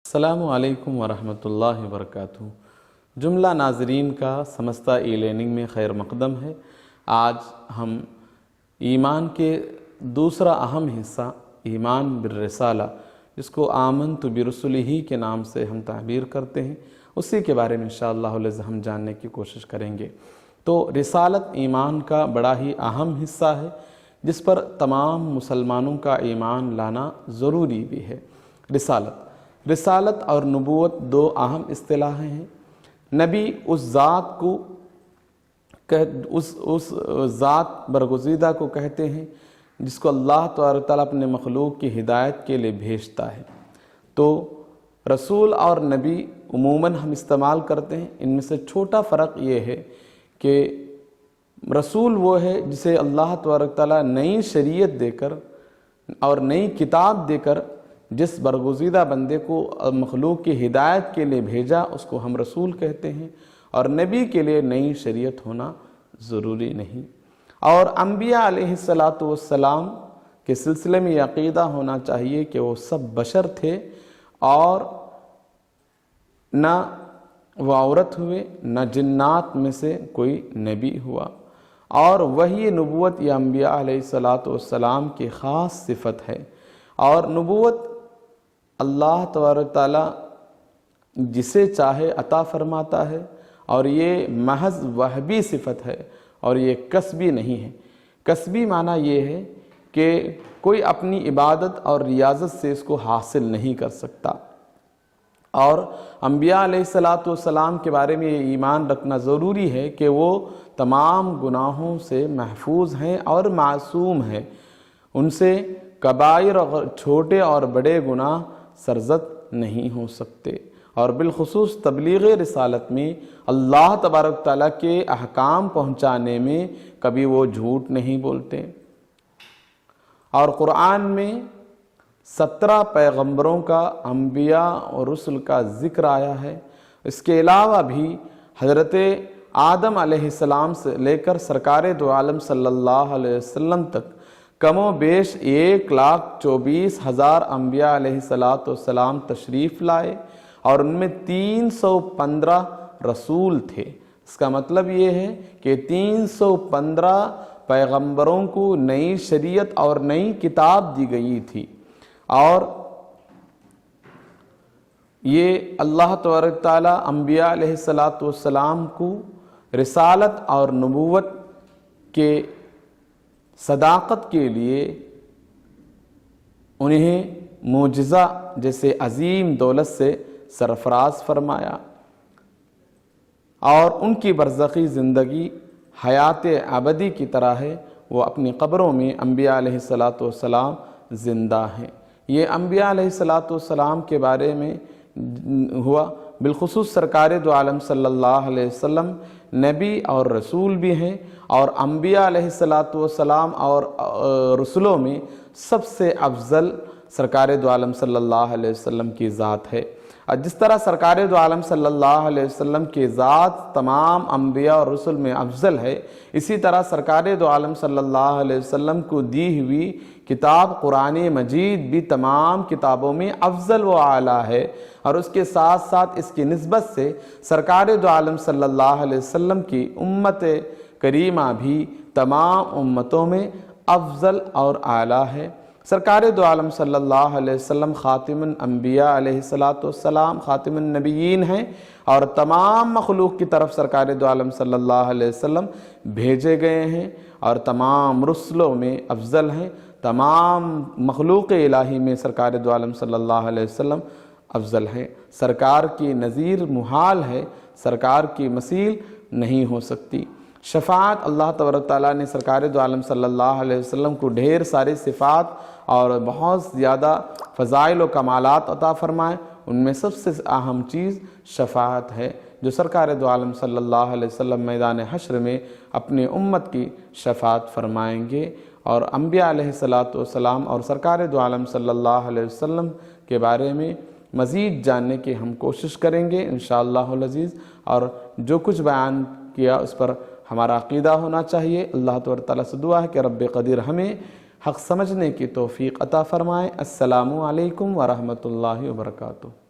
السلام علیکم ورحمۃ اللہ وبرکاتہ۔ جملہ ناظرین کا سمستہ ای لرننگ میں خیر مقدم ہے۔ آج ہم ایمان کے دوسرا اہم حصہ ایمان بالرسالہ، جس کو آمنت برسلہ کے نام سے ہم تعبیر کرتے ہیں، اسی کے بارے میں انشاءاللہ العزیز ہم جاننے کی کوشش کریں گے۔ تو رسالت ایمان کا بڑا ہی اہم حصہ ہے، جس پر تمام مسلمانوں کا ایمان لانا ضروری بھی ہے۔ رسالت اور نبوت دو اہم اصطلاحیں ہیں۔ نبی اس ذات برگزیدہ کو کہتے ہیں جس کو اللہ تعالیٰ اپنے مخلوق کی ہدایت کے لیے بھیجتا ہے۔ تو رسول اور نبی عموماً ہم استعمال کرتے ہیں، ان میں سے چھوٹا فرق یہ ہے کہ رسول وہ ہے جسے اللہ تعالیٰ نئی شریعت دے کر اور نئی کتاب دے کر جس برگزیدہ بندے کو مخلوق کی ہدایت کے لیے بھیجا، اس کو ہم رسول کہتے ہیں، اور نبی کے لیے نئی شریعت ہونا ضروری نہیں۔ اور انبیاء علیہ السلام کے سلسلے میں یہ عقیدہ ہونا چاہیے کہ وہ سب بشر تھے، اور نہ وہ عورت ہوئے، نہ جنات میں سے کوئی نبی ہوا، اور وہی نبوت یہ انبیاء علیہ السلام کی خاص صفت ہے۔ اور نبوت اللہ تبارک تعالیٰ جسے چاہے عطا فرماتا ہے، اور یہ محض وہبی صفت ہے، اور یہ کسبی نہیں ہے۔ کسبی معنی یہ ہے کہ کوئی اپنی عبادت اور ریاضت سے اس کو حاصل نہیں کر سکتا۔ اور انبیاء علیہ السلام کے بارے میں یہ ایمان رکھنا ضروری ہے کہ وہ تمام گناہوں سے محفوظ ہیں اور معصوم ہیں، ان سے کبائر اور چھوٹے اور بڑے گناہ سرزد نہیں ہو سکتے۔ اور بالخصوص تبلیغ رسالت میں اللہ تبارک تعالیٰ کے احکام پہنچانے میں کبھی وہ جھوٹ نہیں بولتے۔ اور قرآن میں 17 پیغمبروں کا، انبیاء اور رسل کا ذکر آیا ہے۔ اس کے علاوہ بھی حضرت آدم علیہ السلام سے لے کر سرکار دو عالم صلی اللہ علیہ وسلم تک کم و بیش 1,24,000 انبیاء علیہ السلام تشریف لائے، اور ان میں 315 رسول تھے۔ اس کا مطلب یہ ہے کہ 315 پیغمبروں کو نئی شریعت اور نئی کتاب دی گئی تھی، اور یہ اللہ تبارک تعالیٰ انبیاء علیہ السلام کو رسالت اور نبوت کے صداقت کے لیے انہیں معجزہ جیسے عظیم دولت سے سرفراز فرمایا، اور ان کی برزخی زندگی حیات ابدی کی طرح ہے۔ وہ اپنی قبروں میں انبیاء علیہ السلام زندہ ہیں۔ یہ انبیاء علیہ السلام کے بارے میں ہوا۔ بالخصوص سرکار دو عالم صلی اللہ علیہ وسلم نبی اور رسول بھی ہیں، اور انبیاء علیہ السلام اور رسولوں میں سب سے افضل سرکار دو عالم صلی اللہ علیہ وسلم کی ذات ہے۔ اور جس طرح سرکار دو عالم صلی اللہ علیہ وسلم کی ذات تمام انبیاء اور رسل میں افضل ہے، اسی طرح سرکار دو عالم صلی اللہ علیہ وسلم کو دی ہوئی کتاب قرآن مجید بھی تمام کتابوں میں افضل و اعلیٰ ہے۔ اور اس کے ساتھ ساتھ اس کی نسبت سے سرکار دو عالم صلی اللہ علیہ وسلم کی امت کریمہ بھی تمام امتوں میں افضل اور اعلیٰ ہے۔ سرکار دو عالم صلی اللہ علیہ وسلم خاتم الانبیاء علیہ السلام، خاتم النبیین ہیں، اور تمام مخلوق کی طرف سرکار دو عالم صلی اللہ علیہ وسلم بھیجے گئے ہیں، اور تمام رسلوں میں افضل ہیں۔ تمام مخلوق الہی میں سرکار دو عالم صلی اللہ علیہ وسلم افضل ہیں۔ سرکار کی نظیر محال ہے، سرکار کی مثیل نہیں ہو سکتی۔ شفاعت، اللہ تبارک تعالیٰ نے سرکار دو عالم صلی اللہ علیہ وسلم کو ڈھیر ساری صفات اور بہت زیادہ فضائل و کمالات عطا فرمائے۔ ان میں سب سے اہم چیز شفاعت ہے، جو سرکار دو عالم صلی اللہ علیہ وسلم میدان حشر میں اپنی امت کی شفاعت فرمائیں گے۔ اور انبیاء علیہ السلام اور سرکار دو عالم صلی اللہ علیہ وسلم کے بارے میں مزید جاننے کی ہم کوشش کریں گے انشاءاللہ العزیز، اور جو کچھ بیان کیا اس پر ہمارا عقیدہ ہونا چاہیے۔ اللہ تعالیٰ سے دعا ہے کہ رب قدیر ہمیں حق سمجھنے کی توفیق عطا فرمائے۔ السلام علیکم ورحمۃ اللہ وبرکاتہ۔